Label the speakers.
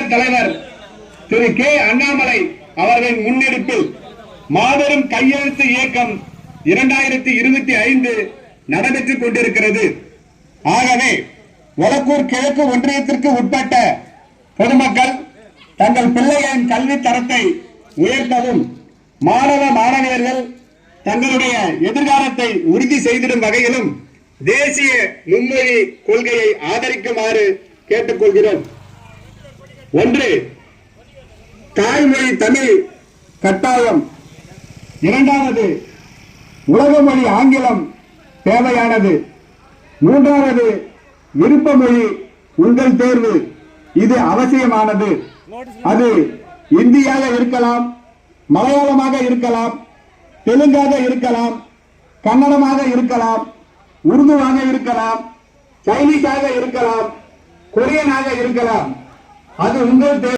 Speaker 1: எங்கள் தலைவர் திரு கே அண்ணாமலை அவர்களின் முன்னெடுப்பில் மாபெரும் கையெழுத்து இயக்கம் 2025 நடைபெற்றுக் கொண்டிருக்கிறது. ஆகவே ஒலக்கூர் கிழக்கு ஒன்றியத்திற்கு உட்பட்ட பொதுமக்கள் தங்கள் பிள்ளைகளின் கல்வி தரத்தை உயர்த்தவும், மாணவ மாணவியர்கள் தங்களுடைய எதிர்காலத்தை உறுதி செய்திடும் வகையிலும் தேசிய மும்மொழி கொள்கையை ஆதரிக்குமாறு கேட்டுக்கொள்கிறோம். 1. தாய்மொழி தமிழ் கட்டாயம். 2. உலக மொழி ஆங்கிலம் தேவையானது. 3. விருப்ப மொழி உங்கள் தேர்வு, இது அவசியமானது. அது இந்தியாக இருக்கலாம், மலையாளமாக இருக்கலாம், தெலுங்காக இருக்கலாம், கன்னடமாக இருக்கலாம், உருதுவாக இருக்கலாம், சைனீஸாக இருக்கலாம், கொரியனாக இருக்கலாம். அது உங்கள் தேர்வு.